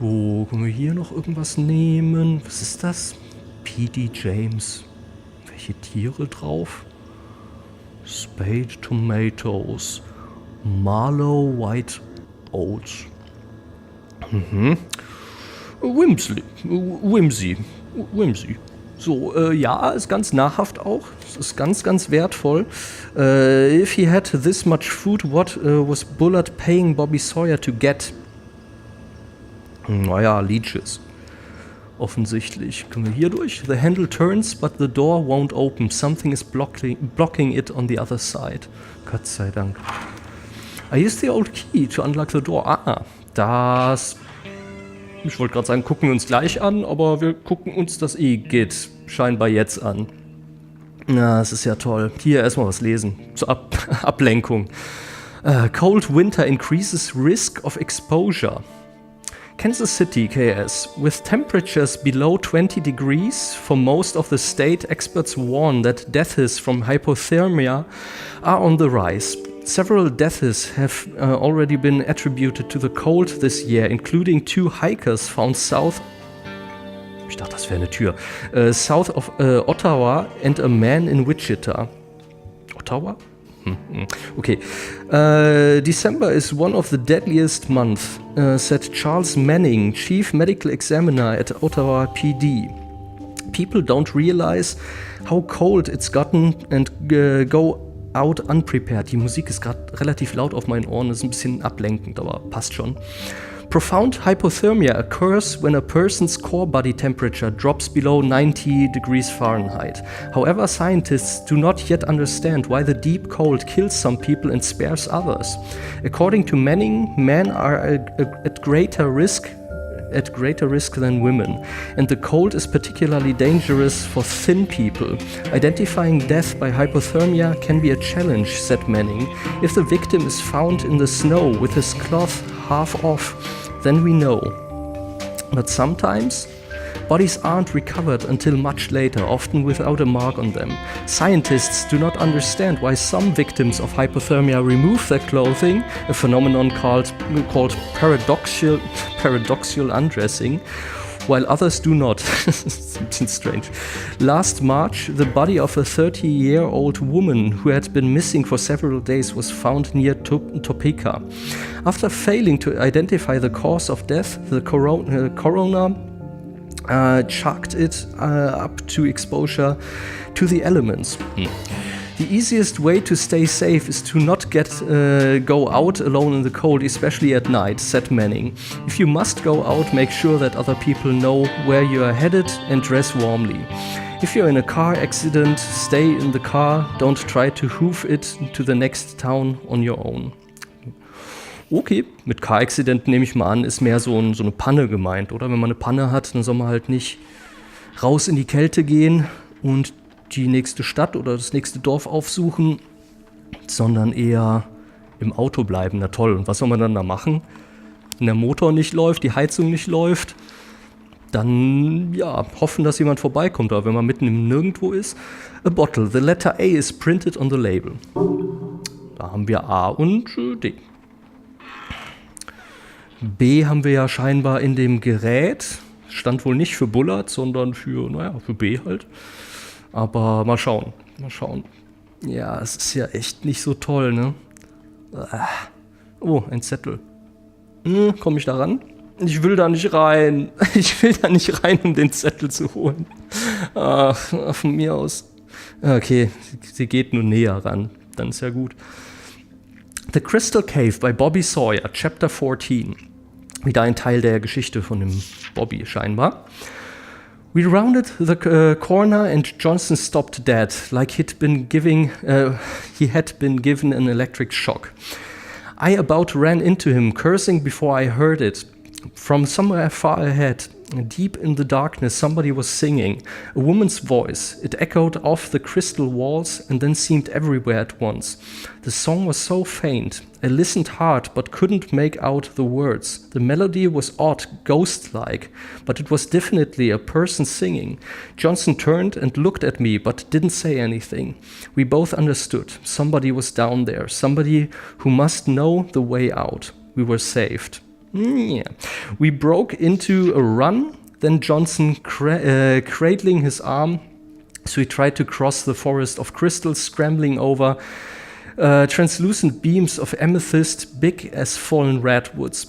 Oh, können wir hier noch irgendwas nehmen? Was ist das? P.D. James. Welche Tiere drauf? Spade Tomatoes. Marlow White Oats. Whimsy. So, ja, ist ganz nahrhaft auch. Ist ganz, ganz wertvoll. If he had this much food, what was Bullard paying Bobby Sawyer to get? Naja, Leeches. Offensichtlich. Können wir hier durch? The handle turns, but the door won't open. Something is blocking it on the other side. Gott sei Dank. I used the old key to unlock the door. Das... Ich wollte gerade sagen, gucken wir uns gleich an, aber wir gucken uns das geht scheinbar jetzt an. Na, das ist ja toll. Hier erstmal was lesen. Zur Ablenkung. Cold winter increases risk of exposure. Kansas City, KS. With temperatures below 20 degrees for most of the state, experts warn that deaths from hypothermia are on the rise. Several deaths have already been attributed to the cold this year, including 2 hikers found south. Ich dachte, das wäre eine Tür. South of Ottawa and a man in Wichita. Ottawa? Okay. December is one of the deadliest months, said Charles Manning, Chief Medical Examiner at Ottawa PD. People don't realize how cold it's gotten and go out unprepared. Die Musik ist gerade relativ laut auf meinen Ohren, ist ein bisschen ablenkend, aber passt schon. Profound hypothermia occurs when a person's core body temperature drops below 90 degrees Fahrenheit. However, scientists do not yet understand why the deep cold kills some people and spares others. According to Manning, men are at greater risk than women, and the cold is particularly dangerous for thin people. Identifying death by hypothermia can be a challenge, said Manning. If the victim is found in the snow with his cloth half off, then we know. But sometimes, bodies aren't recovered until much later, often without a mark on them. Scientists do not understand why some victims of hypothermia remove their clothing, a phenomenon called paradoxial undressing, while others do not. It's strange. Last March, the body of a 30-year-old woman who had been missing for several days was found near Topeka. After failing to identify the cause of death, the coroner chalked it up to exposure to the elements. The easiest way to stay safe is to not go out alone in the cold, especially at night, said Manning. If you must go out, make sure that other people know where you are headed and dress warmly. If you're in a car accident, stay in the car, don't try to hoof it to the next town on your own. Okay, mit Car-Accident nehme ich mal an, ist mehr so eine Panne gemeint, oder? Wenn man eine Panne hat, dann soll man halt nicht raus in die Kälte gehen und die nächste Stadt oder das nächste Dorf aufsuchen, sondern eher im Auto bleiben. Na toll, und was soll man dann da machen? Wenn der Motor nicht läuft, die Heizung nicht läuft, dann ja, hoffen, dass jemand vorbeikommt. Aber wenn man mitten im Nirgendwo ist, a bottle, the letter A is printed on the label. Da haben wir A und D. B haben wir ja scheinbar in dem Gerät. Stand wohl nicht für Bullard, sondern für B halt. Aber mal schauen. Ja, es ist ja echt nicht so toll, ne? Oh, ein Zettel. Komme ich da ran? Ich will da nicht rein. Um den Zettel zu holen. Von mir aus. Okay, sie geht nur näher ran. Dann ist ja gut. The Crystal Cave by Bobby Sawyer, Chapter 14. Wieder ein Teil der Geschichte von dem Bobby scheinbar. We rounded the corner and Johnson stopped dead, like he had been given an electric shock. I about ran into him, cursing before I heard it. From somewhere far ahead, deep in the darkness, somebody was singing. A woman's voice. It echoed off the crystal walls and then seemed everywhere at once. The song was so faint. I listened hard but couldn't make out the words. The melody was odd, ghost-like, but it was definitely a person singing. Johnson turned and looked at me but didn't say anything. We both understood. Somebody was down there. Somebody who must know the way out. We were saved. Yeah. We broke into a run, then Johnson cradling his arm, so he tried to cross the forest of crystals, scrambling over translucent beams of amethyst, big as fallen redwoods.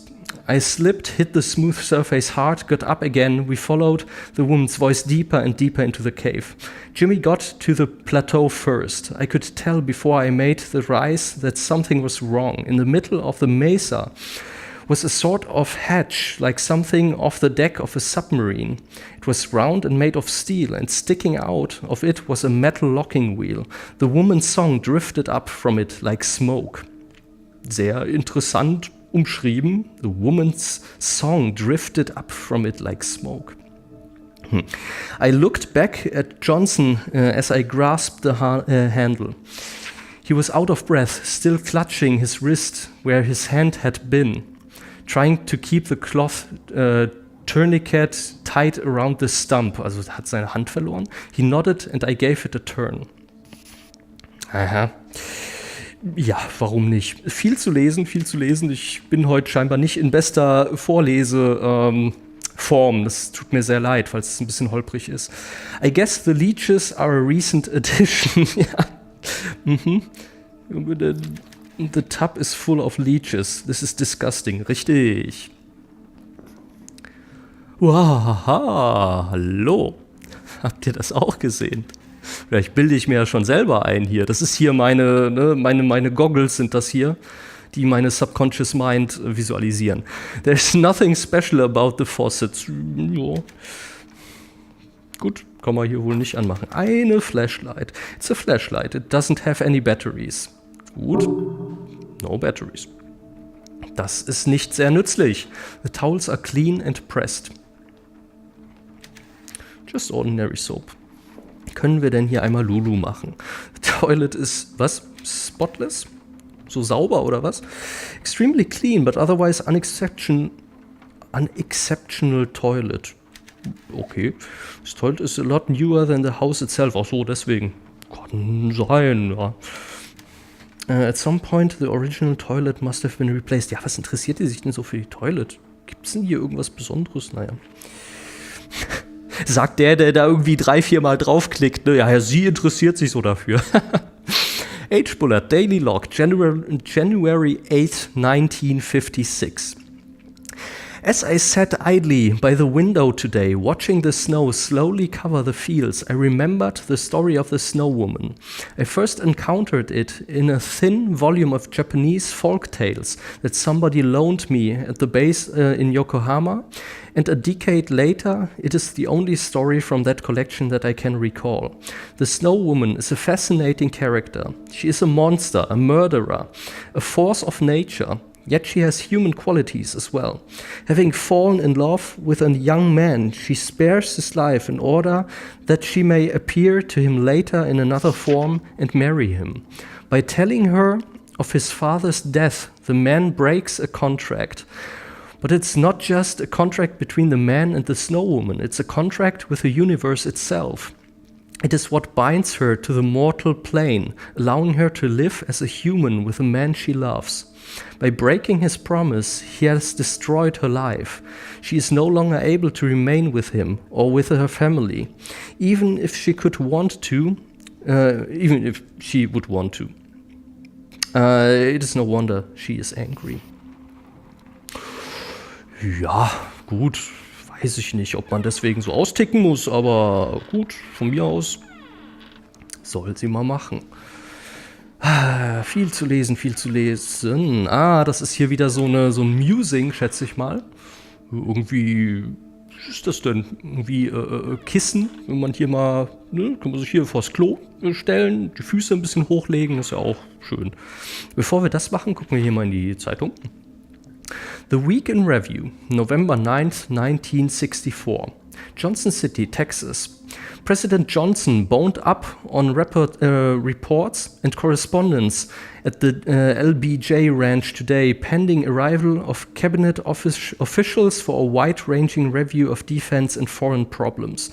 I slipped, hit the smooth surface hard, got up again. We followed the woman's voice deeper and deeper into the cave. Jimmy got to the plateau first. I could tell before I made the rise that something was wrong. In the middle of the mesa was a sort of hatch, like something off the deck of a submarine. It was round and made of steel, and sticking out of it was a metal locking wheel. The woman's song drifted up from it like smoke. Sehr interessant umschrieben. The woman's song drifted up from it like smoke. I looked back at Johnson as I grasped the handle. He was out of breath, still clutching his wrist where his hand had been, trying to keep the cloth tourniquet tight around the stump. Also hat seine Hand verloren. He nodded and I gave it a turn. Aha. Ja, warum nicht? Viel zu lesen. Ich bin heute scheinbar nicht in bester Vorleseform. Das tut mir sehr leid, falls es ein bisschen holprig ist. I guess the leeches are a recent addition. Ja. The tub is full of leeches. This is disgusting. Richtig. Wow, hallo. Habt ihr das auch gesehen? Vielleicht bilde ich mir ja schon selber ein hier. Das ist hier meine Goggles sind das hier, die meine Subconscious Mind visualisieren. There's nothing special about the faucets. Ja. Gut, kann man hier wohl nicht anmachen. Eine Flashlight. It's a flashlight. It doesn't have any batteries. Gut. No batteries. Das ist nicht sehr nützlich. The towels are clean and pressed. Just ordinary soap. Können wir denn hier einmal Lulu machen? The toilet ist, was? Spotless? So sauber oder was? Extremely clean, but otherwise unexceptional toilet. Okay. Das Toilet is a lot newer than the house itself. Ach so, deswegen. Kann sein, ja. At some point the original toilet must have been replaced. Ja, was interessiert die sich denn so für die Toilet? Gibt's denn hier irgendwas Besonderes? Naja. Sagt der da irgendwie 3-4 Mal draufklickt. Ne? Ja, sie interessiert sich so dafür. H-Bullet, Daily Log, January 8, 1956. As I sat idly by the window today, watching the snow slowly cover the fields, I remembered the story of the snow woman. I first encountered it in a thin volume of Japanese folk tales that somebody loaned me at the base in Yokohama, and a decade later, it is the only story from that collection that I can recall. The snow woman is a fascinating character. She is a monster, a murderer, a force of nature. Yet she has human qualities as well. Having fallen in love with a young man, she spares his life in order that she may appear to him later in another form and marry him. By telling her of his father's death, the man breaks a contract. But it's not just a contract between the man and the snow woman, it's a contract with the universe itself. It is what binds her to the mortal plane, allowing her to live as a human with the man she loves. By breaking his promise, he has destroyed her life. She is no longer able to remain with him or with her family, even if she would want to. It is no wonder she is angry. Ja, gut, weiß ich nicht, ob man deswegen so austicken muss, aber gut, von mir aus soll sie mal machen. Viel zu lesen. Das ist hier wieder so ein Musing, schätze ich mal. Irgendwie, was ist das denn? Irgendwie Kissen, wenn man hier mal, ne, kann man sich hier vors Klo stellen, die Füße ein bisschen hochlegen, ist ja auch schön. Bevor wir das machen, gucken wir hier mal in die Zeitung. The Week in Review, November 9th, 1964. Johnson City, Texas. President Johnson boned up on reports and correspondence at the LBJ Ranch today, pending arrival of cabinet officials for a wide-ranging review of defense and foreign problems.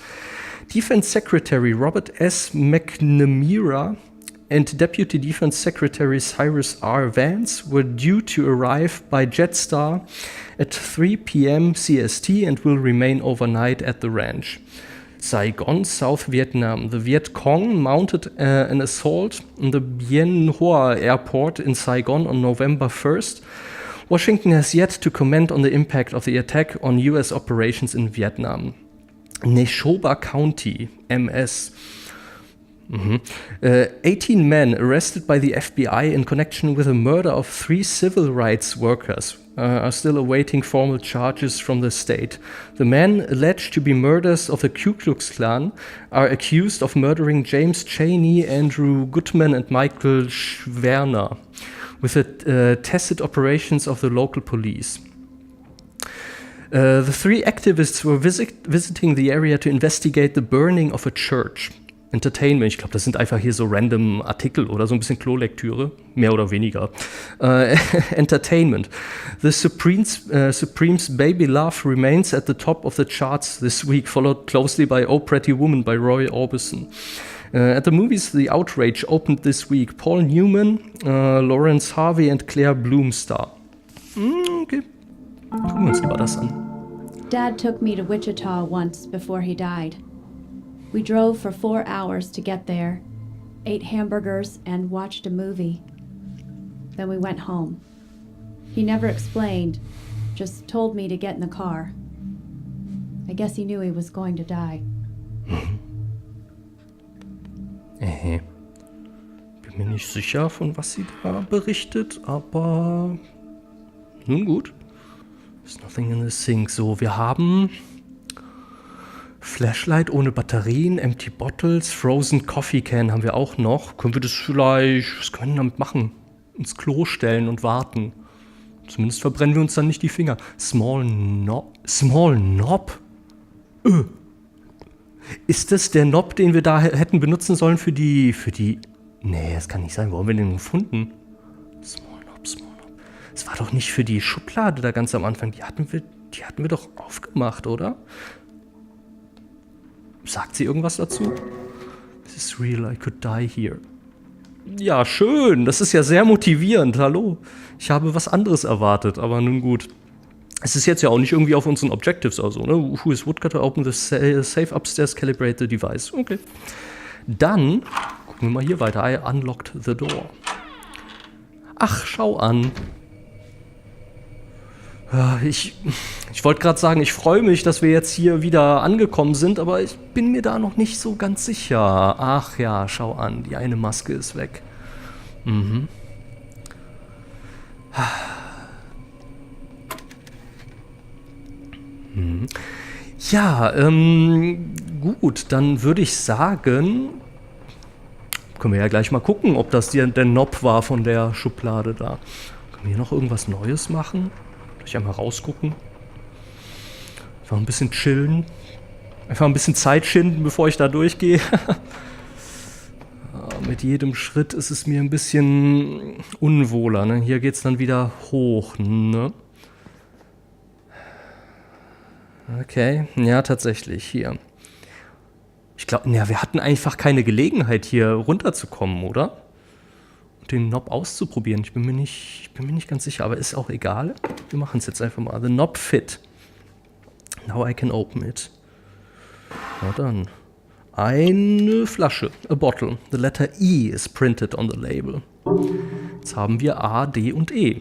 Defense Secretary Robert S. McNamara and Deputy Defense Secretary Cyrus R. Vance were due to arrive by Jetstar at 3 p.m. CST and will remain overnight at the ranch. Saigon, South Vietnam. The Viet Cong mounted an assault on the Bien Hoa airport in Saigon on November 1st. Washington has yet to comment on the impact of the attack on U.S. operations in Vietnam. Neshoba County, MS. 18 men arrested by the FBI in connection with the murder of 3 civil rights workers are still awaiting formal charges from the state. The men alleged to be murderers of the Ku Klux Klan are accused of murdering James Chaney, Andrew Goodman and Michael Schwerner with the tacit operations of the local police. The 3 activists were visiting the area to investigate the burning of a church. Entertainment, ich glaube, das sind einfach hier so random Artikel oder so ein bisschen Klolektüre, mehr oder weniger. Entertainment. The Supremes' Baby Love remains at the top of the charts this week, followed closely by Oh Pretty Woman by Roy Orbison. At the movies, The Outrage opened this week. Paul Newman, Lawrence Harvey and Claire Bloom star. Okay, gucken wir uns lieber das an. Dad took me to Wichita once before he died. We drove for 4 hours to get there, ate hamburgers, and watched a movie. Then we went home. He never explained, just told me to get in the car. I guess he knew he was going to die. Bin mir nicht sicher, von was sie da berichtet, aber nun gut. There's nothing in the sink. So, wir haben Flashlight ohne Batterien, Empty Bottles, Frozen Coffee Can haben wir auch noch. Können wir das vielleicht, was können wir damit machen? Ins Klo stellen und warten. Zumindest verbrennen wir uns dann nicht die Finger. Small Knob? Ist das der Knob, den wir da hätten benutzen sollen für die... Nee, das kann nicht sein. Wo haben wir den gefunden? Small Knob. Das war doch nicht für die Schublade da ganz am Anfang. Die hatten wir doch aufgemacht, oder? Sagt sie irgendwas dazu? This is real, I could die here. Ja, schön. Das ist ja sehr motivierend. Hallo. Ich habe was anderes erwartet, aber nun gut. Es ist jetzt ja auch nicht irgendwie auf unseren Objectives oder so, ne? Who is Woodcutter? Open the safe upstairs, calibrate the device. Okay. Dann gucken wir mal hier weiter. I unlocked the door. Ach, schau an. Ich wollte gerade sagen, ich freue mich, dass wir jetzt hier wieder angekommen sind, aber ich bin mir da noch nicht so ganz sicher. Ach ja, schau an, die eine Maske ist weg. Ja, gut, dann würde ich sagen, können wir ja gleich mal gucken, ob das der Knob war von der Schublade da. Können wir hier noch irgendwas Neues machen? Vielleicht einmal rausgucken. Einfach ein bisschen chillen. Einfach ein bisschen Zeit schinden, bevor ich da durchgehe. Mit jedem Schritt ist es mir ein bisschen unwohler. Ne? Hier geht es dann wieder hoch. Ne? Okay, ja, tatsächlich, hier. Ich glaube, ja, wir hatten einfach keine Gelegenheit, hier runterzukommen, oder? Den Knob auszuprobieren. Ich bin mir nicht ganz sicher, aber ist auch egal. Wir machen es jetzt einfach mal. The knob fit. Now I can open it. Na dann. Eine Flasche. A bottle. The letter E is printed on the label. Jetzt haben wir A, D und E.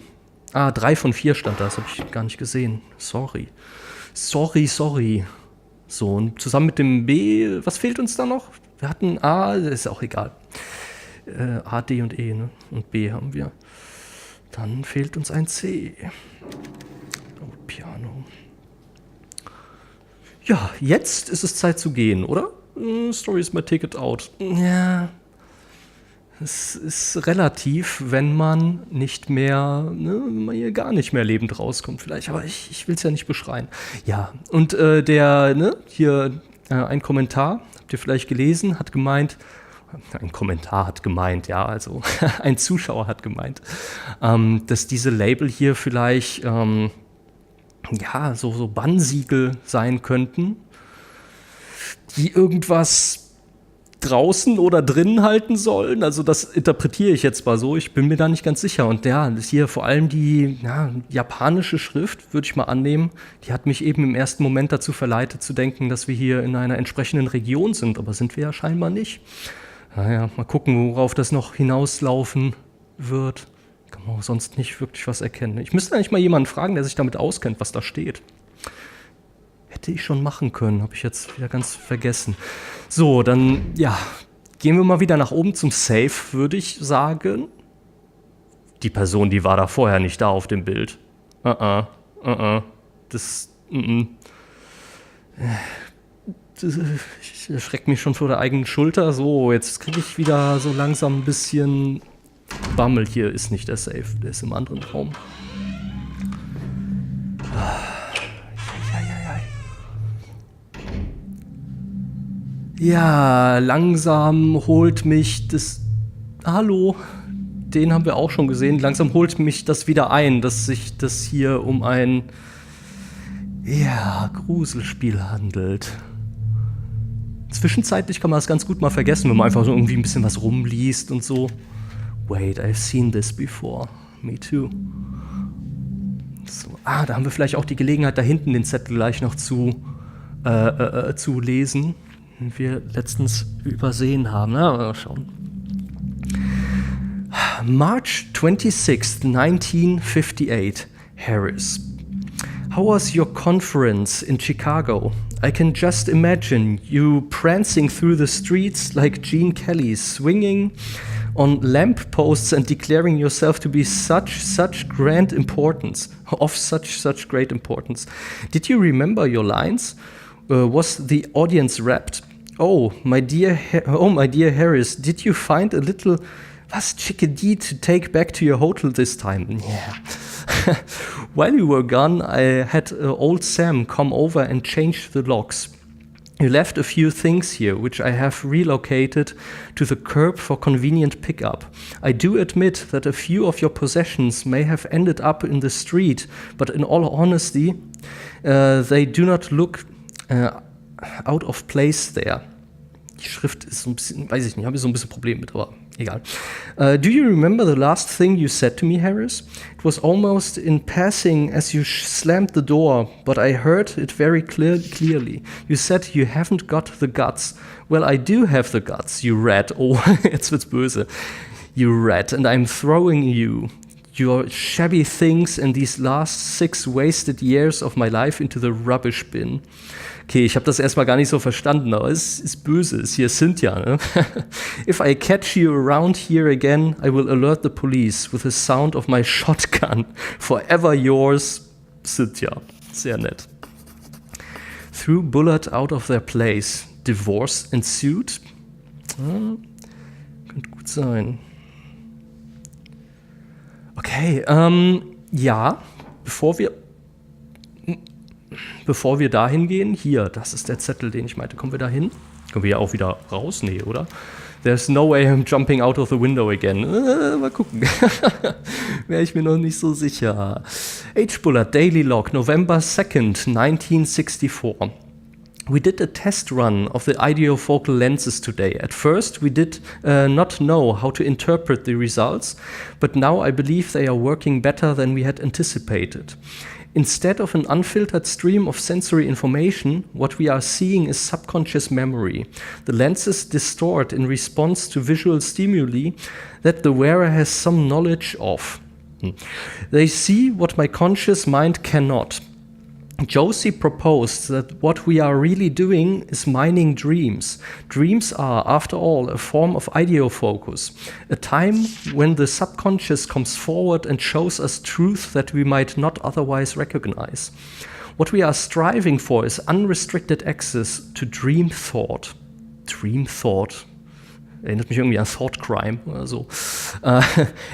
3 von 4 stand da. Das habe ich gar nicht gesehen. Sorry. So, und zusammen mit dem B, was fehlt uns da noch? Wir hatten A, ist auch egal. A, D und E, ne? Und B haben wir. Dann fehlt uns ein C. Oh, Piano. Ja, jetzt ist es Zeit zu gehen, oder? Story is my ticket out. Ja, es ist relativ, wenn man nicht mehr, ne, wenn man hier gar nicht mehr lebend rauskommt vielleicht. Aber ich will es ja nicht beschreien. Ja, und ein Kommentar, habt ihr vielleicht gelesen, hat gemeint, ein Zuschauer hat gemeint, dass diese Label hier vielleicht so Bannsiegel sein könnten, die irgendwas draußen oder drinnen halten sollen. Also das interpretiere ich jetzt mal so. Ich bin mir da nicht ganz sicher. Und ja, das hier vor allem die japanische Schrift, würde ich mal annehmen, die hat mich eben im ersten Moment dazu verleitet zu denken, dass wir hier in einer entsprechenden Region sind. Aber sind wir ja scheinbar nicht. Naja, mal gucken, worauf das noch hinauslaufen wird. Kann man auch sonst nicht wirklich was erkennen. Ich müsste eigentlich mal jemanden fragen, der sich damit auskennt, was da steht. Hätte ich schon machen können, habe ich jetzt wieder ganz vergessen. So, dann, ja, gehen wir mal wieder nach oben zum Safe, würde ich sagen. Die Person, die war da vorher nicht da auf dem Bild. Das erschreckt mich schon vor der eigenen Schulter. So, jetzt kriege ich wieder so langsam ein bisschen Bammel. Hier ist nicht der Safe, der ist im anderen Raum. Ja, langsam holt mich das... Hallo, den haben wir auch schon gesehen. Langsam holt mich das wieder ein, dass sich das hier um ein... Gruselspiel handelt. Zwischenzeitlich kann man das ganz gut mal vergessen, wenn man einfach so irgendwie ein bisschen was rumliest und so. Wait, I've seen this before. Me too. So, da haben wir vielleicht auch die Gelegenheit, da hinten den Zettel gleich noch zu lesen, den wir letztens übersehen haben. Mal schauen. March 26th, 1958, Harris. How was your conference in Chicago? I can just imagine you prancing through the streets like Gene Kelly, swinging on lampposts and declaring yourself to be such great importance. Did you remember your lines? Was the audience rapt? Oh, my dear Harris, did you find a little chickadee to take back to your hotel this time? Yeah. While you were gone, I had old Sam come over and change the locks. You left a few things here, which I have relocated to the curb for convenient pickup. I do admit that a few of your possessions may have ended up in the street, but in all honesty, they do not look out of place there. Die Schrift ist so ein bisschen, weiß ich nicht, habe ich so ein bisschen Problem mit, aber egal. Do you remember the last thing you said to me, Harris? It was almost in passing as you slammed the door, but I heard it very clearly. You said you haven't got the guts. Well, I do have the guts, you rat. Oh, jetzt wird's böse. You rat, and I'm throwing you, your shabby things and these last 6 wasted years of my life into the rubbish bin. Okay, ich habe das erstmal gar nicht so verstanden, aber es ist böse, es hier Cynthia, ne? If I catch you around here again, I will alert the police with the sound of my shotgun. Forever yours, Cynthia. Sehr nett. Threw bullet out of their place. Divorce ensued. Könnte gut sein. Okay, ja, bevor wir dahin gehen, hier, das ist der Zettel, den ich meinte. Kommen wir da hin? Können wir ja auch wieder raus? Nee, oder? There's no way I'm jumping out of the window again. Mal gucken. Wäre ich mir noch nicht so sicher. H-Bullet Daily Log, November 2nd, 1964. We did a test run of the ideofocal lenses today. At first, we did not know how to interpret the results, but now I believe they are working better than we had anticipated. Instead of an unfiltered stream of sensory information, what we are seeing is subconscious memory. The lenses distort in response to visual stimuli that the wearer has some knowledge of. They see what my conscious mind cannot. Josie proposed that what we are really doing is mining dreams. Dreams are, after all, a form of ideofocus, a time when the subconscious comes forward and shows us truth that we might not otherwise recognize. What we are striving for is unrestricted access to dream thought. Dream thought. Erinnert mich irgendwie an Thought Crime oder so.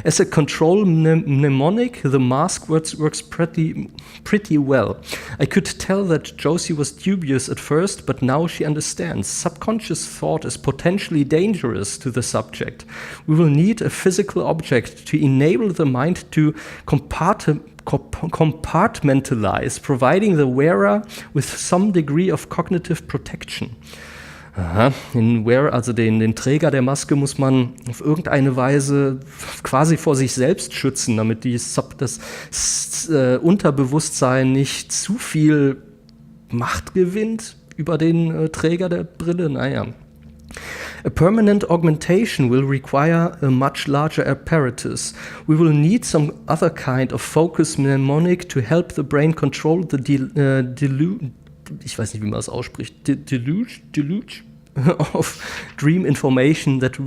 As a control mnemonic, the mask works pretty well. I could tell that Josie was dubious at first, but now she understands. Subconscious thought is potentially dangerous to the subject. We will need a physical object to enable the mind to compartmentalize, providing the wearer with some degree of cognitive protection. Aha, also den Träger der Maske muss man auf irgendeine Weise quasi vor sich selbst schützen, damit das Unterbewusstsein nicht zu viel Macht gewinnt über den Träger der Brille. Naja. A permanent augmentation will require a much larger apparatus. We will need some other kind of focus mnemonic to help the brain control the ich weiß nicht, wie man das ausspricht, deluge of dream information that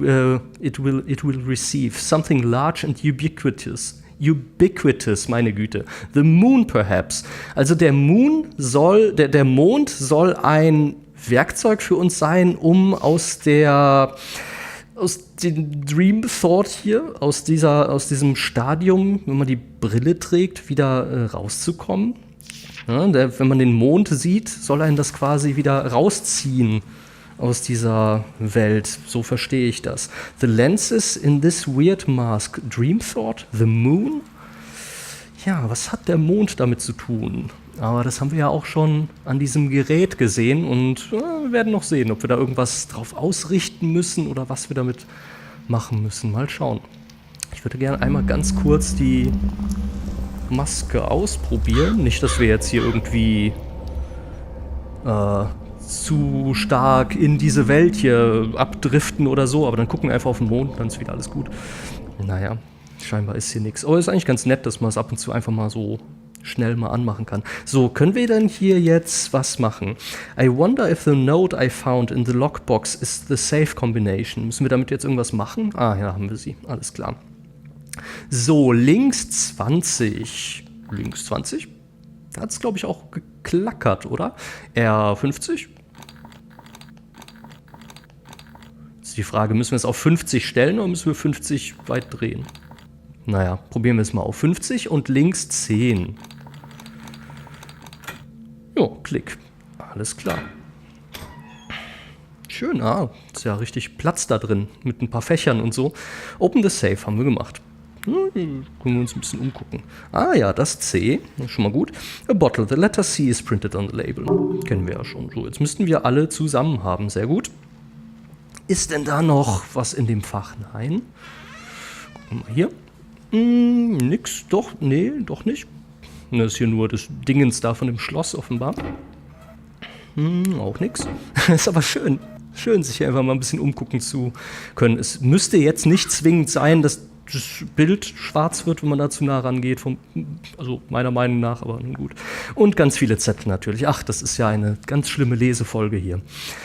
it will receive. Something large and ubiquitous. Ubiquitous, meine Güte. The moon perhaps. Also der Mond soll ein Werkzeug für uns sein, um aus dem Dream Thought hier, aus diesem Stadium, wenn man die Brille trägt, wieder rauszukommen. Ja, wenn man den Mond sieht, soll einen das quasi wieder rausziehen aus dieser Welt. So verstehe ich das. The lenses in this weird mask. Dream Thought? The moon? Ja, was hat der Mond damit zu tun? Aber das haben wir ja auch schon an diesem Gerät gesehen und wir werden noch sehen, ob wir da irgendwas drauf ausrichten müssen oder was wir damit machen müssen. Mal schauen. Ich würde gerne einmal ganz kurz die Maske ausprobieren. Nicht, dass wir jetzt hier irgendwie zu stark in diese Welt hier abdriften oder so, aber dann gucken wir einfach auf den Mond, dann ist wieder alles gut. Naja, scheinbar ist hier nichts. Aber ist eigentlich ganz nett, dass man es ab und zu einfach mal so schnell mal anmachen kann. So, können wir denn hier jetzt was machen? I wonder if the note I found in the lockbox is the safe combination. Müssen wir damit jetzt irgendwas machen? Ah, ja, haben wir sie. Alles klar. So, links 20. Links 20? Da hat es, glaube ich, auch geklackert, oder? R50? Jetzt ist die Frage, müssen wir es auf 50 stellen oder müssen wir 50 weit drehen? Naja, probieren wir es mal auf 50 und links 10. Jo, Klick. Alles klar. Schön, ist ja richtig Platz da drin mit ein paar Fächern und so. Open the Safe haben wir gemacht. Können wir uns ein bisschen umgucken. Ah ja, das C, schon mal gut. A bottle, the letter C is printed on the label. Kennen wir ja schon. So, jetzt müssten wir alle zusammen haben. Sehr gut. Ist denn da noch was in dem Fach? Nein. Gucken wir mal hier. Nix, doch, nee, doch nicht. Das ist hier nur das Dingens da von dem Schloss offenbar. Auch nix. Ist aber schön. Schön, sich hier einfach mal ein bisschen umgucken zu können. Es müsste jetzt nicht zwingend sein, dass das Bild schwarz wird, wenn man da zu nah rangeht. Also meiner Meinung nach, aber nun gut. Und ganz viele Zettel natürlich. Ach, das ist ja eine ganz schlimme Lesefolge hier.